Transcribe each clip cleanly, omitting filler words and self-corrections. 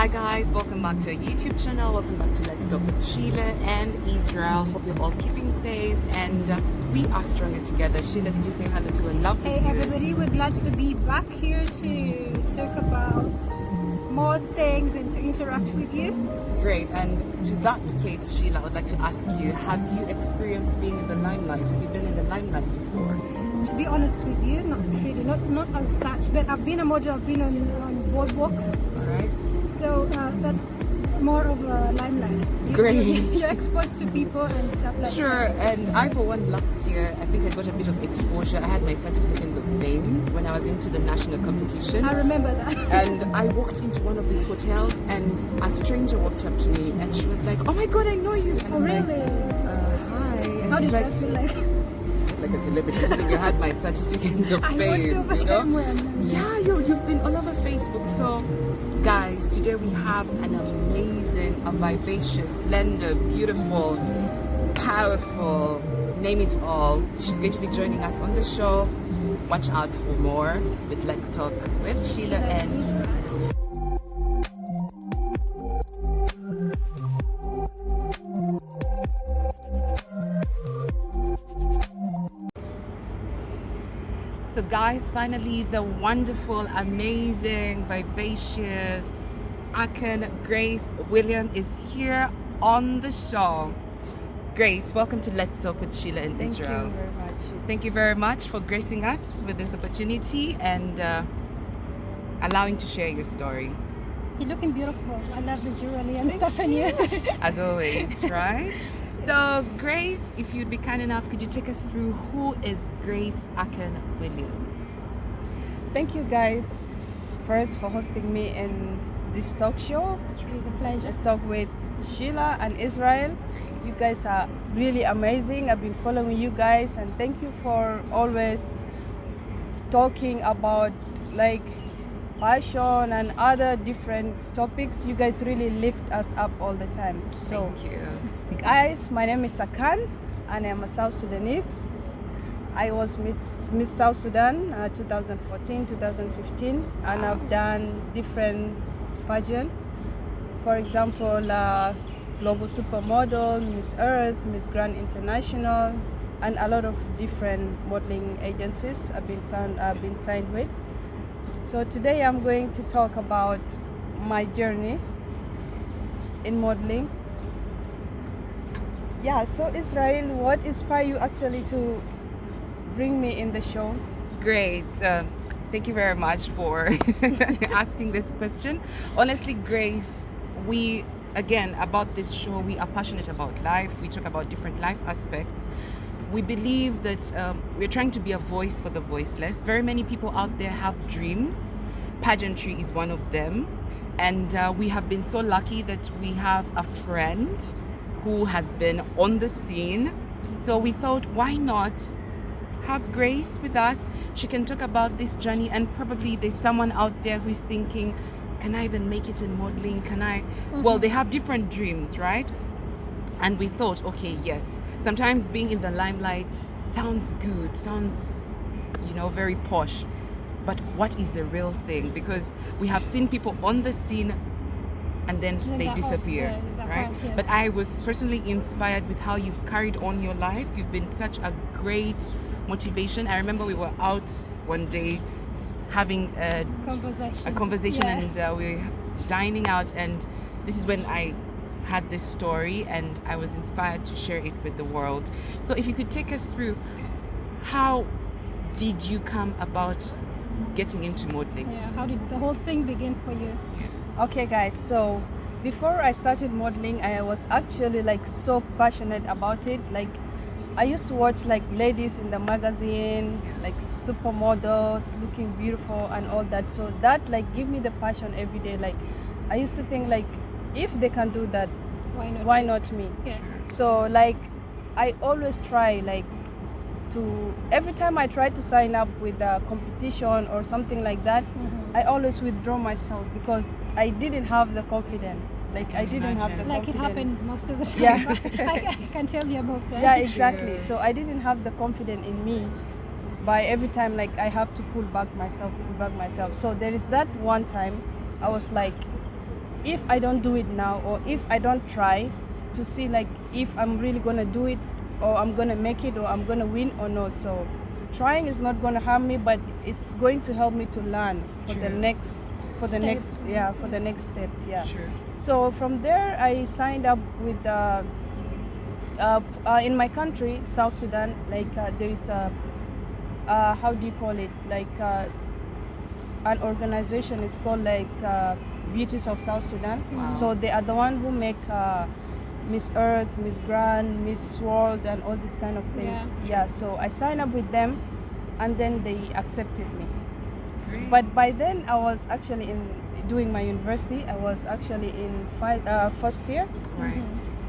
Hi guys, welcome back to our YouTube channel. Welcome back to Let's Talk with Sheila and Israel. Hope you're all keeping safe and we are stronger together. Sheila, could you say hello to a lovely Hey viewers? everybody, we're glad to be back here to talk about more things and to interact with you. Great, and to that case, Sheila, I would like to ask you, have you experienced being in the limelight? Have you been in the limelight before? To be honest with you, not really, not as such, but I've been a model, I've been on boardwalks, Alright. so that's more of a limelight. Great. You're exposed to people and stuff like Sure, that. and I for one last year, I think I got a bit of exposure. I had my 30 seconds of fame when I was into the national competition. I remember that. And I walked into one of these hotels and a stranger walked up to me and she was like, oh my god, I know you. And Oh I'm really? like, hi. And How she's did like, that feel like? like a celebrity. I think you had my 30 seconds of I would fame, feel the you know? same way. Yeah, you've been all over Facebook. So, guys, today we have an amazing, a vivacious, slender, beautiful, powerful, name it all. She's going to be joining us on the show. Watch out for more with Let's Talk with Sheila and So guys, finally the wonderful, amazing, vivacious Akan Grace William is here on the show. Grace, welcome to Let's Talk with Sheila and Israel. Thank you very much. Thank you very much for gracing us with this opportunity and allowing to share your story. You're looking beautiful. I love the jewelry and stuff in you. As always, right? So Grace, if you'd be kind enough, could you take us through who is Grace Akan William? Thank you guys first for hosting me in this talk show. It really is a pleasure. Let's talk with Sheila and Israel. You guys are really amazing. I've been following you guys and thank you for always talking about like passion and other different topics. You guys really lift us up all the time. So Thank you. guys, my name is Akan and I'm a South Sudanese. I was Miss South Sudan 2014, 2015 and I've done different pageant. For example, Global Supermodel, Miss Earth, Miss Grand International and a lot of different modeling agencies I've been signed with. So today I'm going to talk about my journey in modeling. Yeah, so Israel, what inspired you actually to bring me in the show? Great. Thank you very much for asking this question. Honestly, Grace, we, again, about this show, we are passionate about life. We talk about different life aspects. We believe that we're trying to be a voice for the voiceless. Very many people out there have dreams. Pageantry is one of them. And we have been so lucky that we have a friend who has been on the scene. So we thought, why not have Grace with us? She can talk about this journey and probably there's someone out there who's thinking, can I even make it in modeling? Can I? Well, they have different dreams, right? And we thought, okay, yes. Sometimes being in the limelight sounds good, sounds, you know, very posh. But what is the real thing? Because we have seen people on the scene and then they they're off, disappear, they're right? out, yeah. But I was personally inspired with how you've carried on your life. You've been such a great motivation. I remember we were out one day having a conversation Yeah. and we were dining out, and this is when I had this story and I was inspired to share it with the world. So if you could take us through, how did you come about getting into modeling? Yeah, how did the whole thing begin for you? Okay guys, so before I started modeling, I was actually like so passionate about it. Like I used to watch like ladies in the magazine, like supermodels looking beautiful and all that. So that like give me the passion every day. Like I used to think like if they can do that, why not me? Yeah. So like I always try like to, every time I try to sign up with a competition or something like that, I always withdraw myself because I didn't have the confidence. Like I didn't have the Like it confidence. happens most of the time. Yeah. I can tell you about that. Yeah, exactly. So I didn't have the confidence in me. By every time like I have to pull back myself. So there is that one time I was like, if I don't do it now, or if I don't try to see like if I'm really gonna do it, or I'm gonna make it, or I'm gonna win or not. So trying is not gonna harm me, but it's going to help me to learn for the True. next for the Step. next for the next step. Yeah. Sure. So from there, I signed up with in my country, South Sudan. Like there is a how do you call it? Like an organization. It's called like Beauties of South Sudan. Wow. So they are the one who make Miss Earth, Miss Grand, Miss World, and all this kind of thing. Yeah. So I signed up with them, and then they accepted me. Great. But by then I was actually in doing my university. I was actually in first year. Right.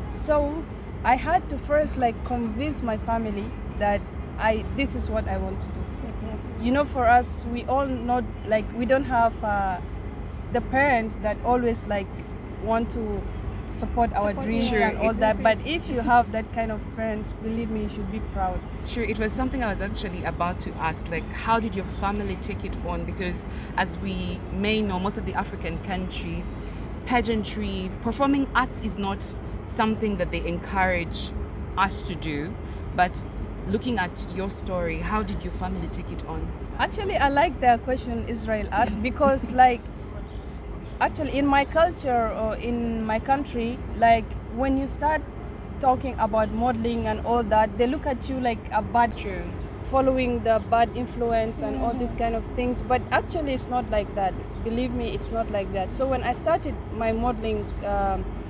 So I had to first like convince my family that this is what I want to do. You know, for us, we all not like we don't have the parents that always like want to support our Support, dreams Sure, and all that. exactly. But if you have that kind of parents, believe me, you should be proud. Sure, it was something I was actually about to ask. Like, how did your family take it on? Because, as we may know, most of the African countries, pageantry, performing arts is not something that they encourage us to do. But looking at your story, how did your family take it on? Actually, I like the question Israel asked because, like, actually, in my culture or in my country, like, when you start talking about modeling and all that, they look at you like a bad, True. following the bad influence and all these kind of things. But actually, it's not like that. Believe me, it's not like that. So when I started my modeling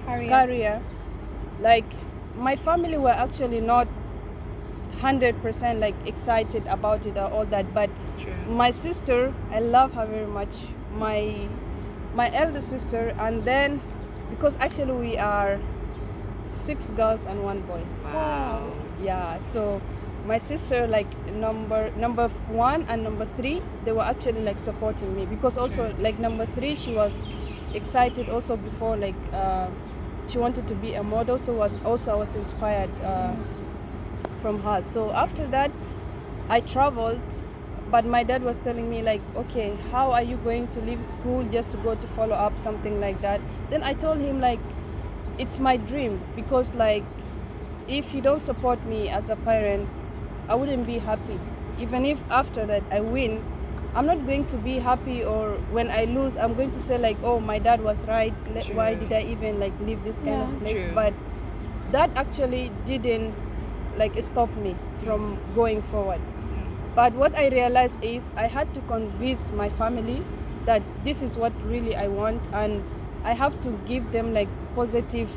career, like, my family were actually not 100% like excited about it or all that, but True. my sister, I love her very much, my elder sister, and then because actually we are 6 girls and 1 boy. Wow. Yeah, so my sister, like number 1 and number 3, they were actually like supporting me, because also like number 3, she was excited also before, like she wanted to be a model, so I was inspired from her. So after that, I traveled, but my dad was telling me like, okay, how are you going to leave school just to go to follow up something like that? Then I told him like, it's my dream, because like if you don't support me as a parent, I wouldn't be happy. Even if after that I win, I'm not going to be happy, or when I lose, I'm going to say like, oh, my dad was right. Why True. did I even like leave this kind Yeah. of place? True. But that actually didn't like stop me from going forward. But what I realized is I had to convince my family that this is what really I want, and I have to give them like positive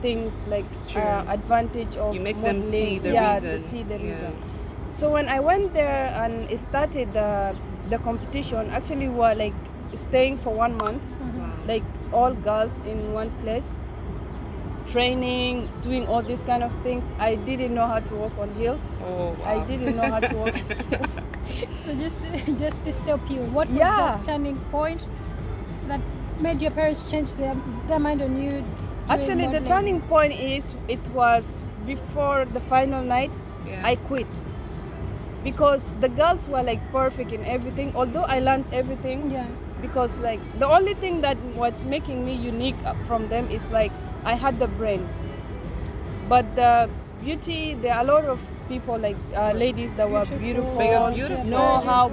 things, like True. advantage of You make them modeling. see the yeah, reason. to see the Yeah. reason. So when I went there and started the competition, actually we were like staying for 1 month, Wow. like all girls in one place, training, doing all these kind of things. I didn't know how to walk on heels. Oh, wow. I didn't know how to walk on heels. So just to stop you, what was Yeah. the turning point that made your parents change their mind on you? doing Actually, the modeling? turning point is it was before the final night. Yeah. I quit because the girls were like perfect in everything. Although I learned everything, Yeah. because like the only thing that was making me unique from them is like I had the brain. But the beauty, there are a lot of people like ladies that were beautiful, But you're beautiful. know how.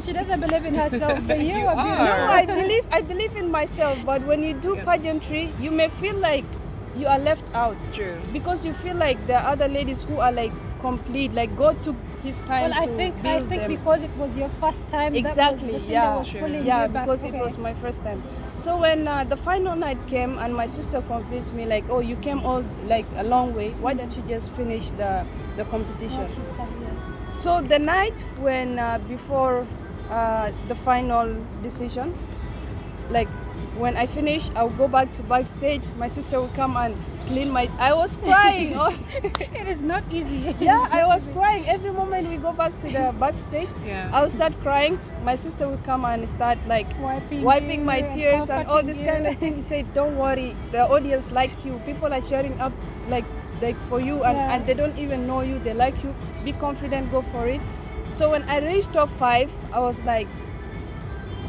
She doesn't believe in herself, but you You are are. beautiful. I believe in myself, but when you do Yeah. pageantry, you may feel like you are left out, True. because you feel like there are other ladies who are like complete, like God took his time Well, I to think build them. because it was your first time. Exactly, That was the thing yeah. that was Sure. pulling Yeah, you back. because Okay. it was my first time. So when the final night came and my sister convinced me like, oh, you came all like a long way, why don't you just finish the competition? Watch your stuff, yeah. So the night when before the final decision, like when I finish, I'll go back to backstage. My sister will come and clean my. I was crying. Oh, It is not easy. yeah, I was crying every moment we go back to the backstage. Yeah. I'll start crying. My sister will come and start like Wiping my you and tears and all comforting this you. kind of thing. He said, "Don't worry, the audience like you. People are cheering up like for you, and, Yeah. and they don't even know you. They like you. Be confident, go for it." So when I reached top 5, I was like,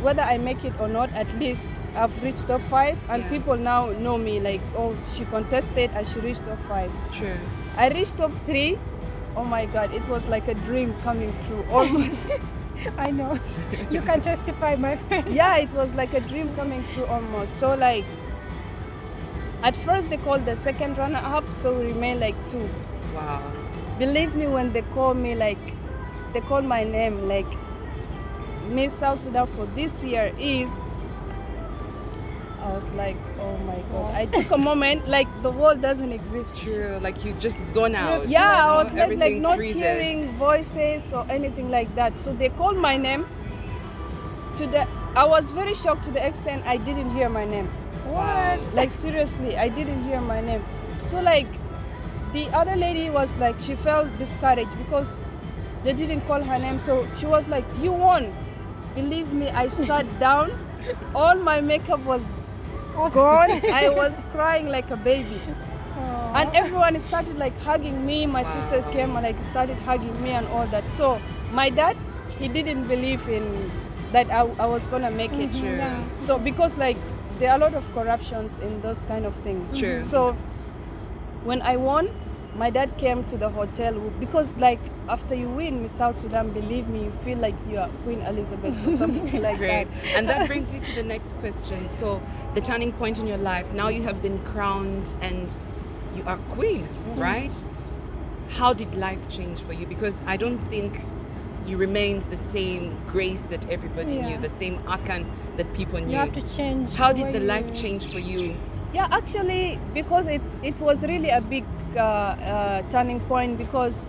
whether I make it or not, at least I've reached top 5, and Yeah. people now know me like, oh, she contested and she reached top 5. True. I reached top 3. Oh my God, it was like a dream coming true, almost. I know. You can testify, my friend. Yeah, it was like a dream coming true almost. So like, at first they called the second runner-up, so we remain like 2. Wow. Believe me, when they call me, like, they call my name, like, Miss South Sudan for this year is, I was like, oh my God. I took a moment, like the world doesn't exist. True. Like you just zone out. Yeah, you I know, was like everything not freezes. hearing voices or anything like that. So they called my name. I was very shocked to the extent I didn't hear my name. Wow. Like seriously, I didn't hear my name. So like, the other lady was like, she felt discouraged because they didn't call her name. So she was like, you won. Believe me, I sat down. All my makeup was gone. I was crying like a baby. Aw. And everyone started like hugging me. My sisters Wow. came and like started hugging me and all that. So my dad, he didn't believe in that I was gonna make it. True. Yeah. So because like there are a lot of corruptions in those kind of things. True. So when I won, my dad came to the hotel because like after you win Miss South Sudan, believe me, you feel like you are Queen Elizabeth or something like Great. that. And that brings me to the next question. So the turning point in your life, now you have been crowned and you are queen, right? How did life change for you? Because I don't think you remained the same Grace that everybody Yeah. knew, the same Akan that people knew. You have to change. How the did way the life you- change for you? Yeah, actually, because it was really a big turning point, because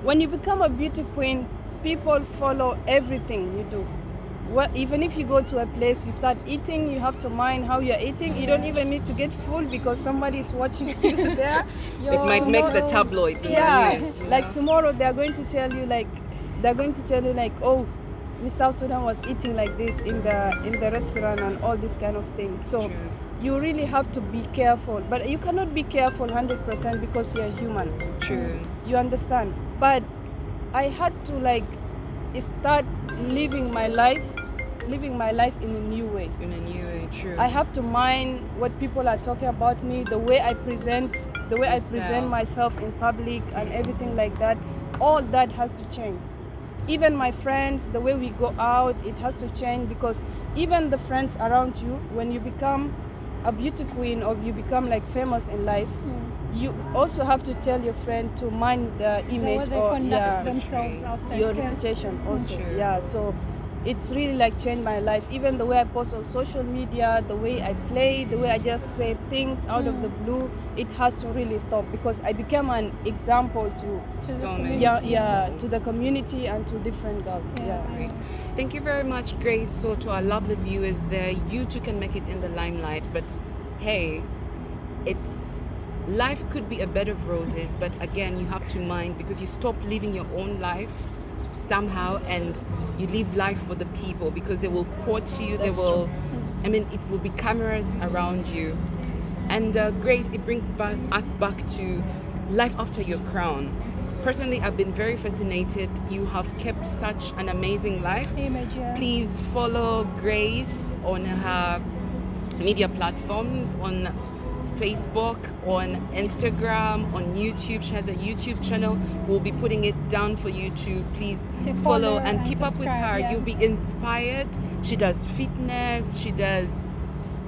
when you become a beauty queen, people follow everything you do. Well, even if you go to a place, you start eating, you have to mind how you're eating. You don't even need to get full because somebody is watching you there. It might make the Your- tabloids in Yeah, the news. You like know? tomorrow they're going to tell you like, oh, Miss South Sudan was eating like this in the restaurant and all this kind of things. So True. you really have to be careful, but you cannot be careful 100% because you're human. True. You understand? But I had to like start living my life in a new way. In a new way, true. I have to mind what people are talking about me, the way I present Yourself. myself in public and everything like that. All that has to change. Even my friends, the way we go out, it has to change, because even the friends around you, when you become a beauty queen or you become like famous in life, you also have to tell your friend to mind the The way image they or conduct themselves out there. your Yeah. reputation also. Sure. Yeah, so it's really like changed my life. Even the way I post on social media, the way I play, the way I just say things out of the blue, it has to really stop, because I became an example To the So many community. to the community and to different girls. Yeah. Great. Thank you very much, Grace. So to our lovely viewers there, you too can make it in the limelight, but hey, life could be a bed of roses, but again, you have to mind, because you stop living your own life somehow and you live life for the people, because they will quote you, That's it will be cameras around you. And Grace, it brings us back to life after your crown. Personally, I've been very fascinated. You have kept such an amazing life. Image, yeah. Please follow Grace on her media platforms, on Facebook, on Instagram, on YouTube. She has a YouTube channel. We'll be putting it down for you to please To follow follow and and keep up with subscribe, her. yeah. You'll be inspired. She does fitness. She does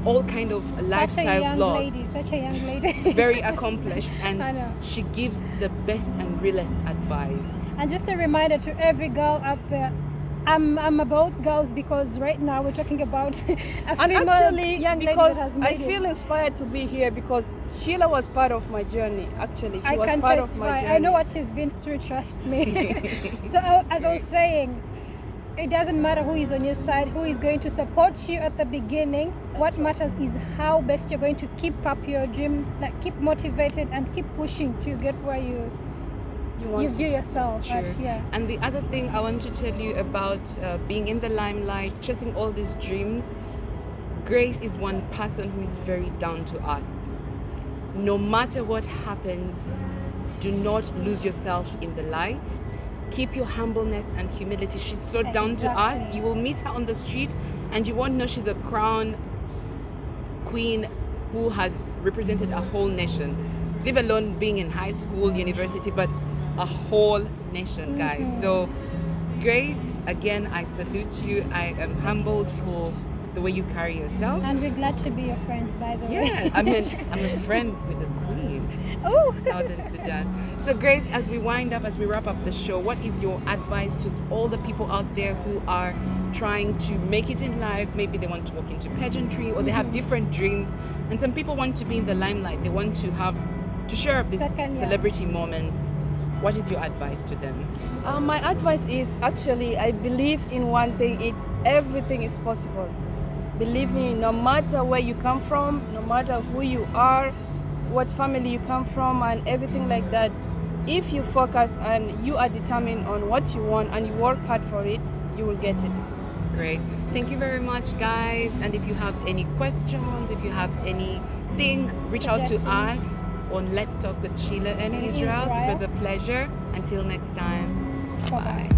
all kind of Such a lifestyle young vlogs. lady. Such a young lady. Very accomplished, and I know. she gives the best and realest advice. And just a reminder to every girl out there, I'm about girls, because right now we're talking about a And female actually, young lady because that has I made feel it. inspired to be here, because Sheila was part of my journey. Actually, she I was can part of my testify. journey. I know what she's been through, trust me. So as I was saying, it doesn't matter who is on your side, who is going to support you at the beginning. What matters is how best you're going to keep up your dream, like keep motivated and keep pushing to get where you want to. view yourself. Sure. But yeah. And the other thing I want to tell you about being in the limelight, chasing all these dreams, Grace is one person who is very down to earth. No matter what happens, do not lose yourself in the light. keep your humbleness and humility. She's so down to earth. Exactly. You will meet her on the street and you won't know she's a crown queen who has represented a whole nation. Leave alone being in high school, university, but a whole nation, guys. So Grace, again, I salute you. I am humbled for the way you carry yourself. And we're glad to be your friends, by the way. Yeah, I mean, I'm a friend with the queen, Oh, Southern Sudan. So Grace, as we wind up, as we wrap up the show, what is your advice to all the people out there who are trying to make it in life? Maybe they want to walk into pageantry or they have different dreams. And some people want to be in the limelight. They want to share up these celebrity moments. What is your advice to them? My advice is actually, I believe in one thing, it's everything is possible. Believe me, no matter where you come from, no matter who you are, what family you come from and everything like that, if you focus and you are determined on what you want and you work hard for it, you will get it. Great. Thank you very much, guys. And if you have any questions, if you have anything, reach out to us on Let's Talk with Sheila and Israel. It was a pleasure. Until next time. bye-bye.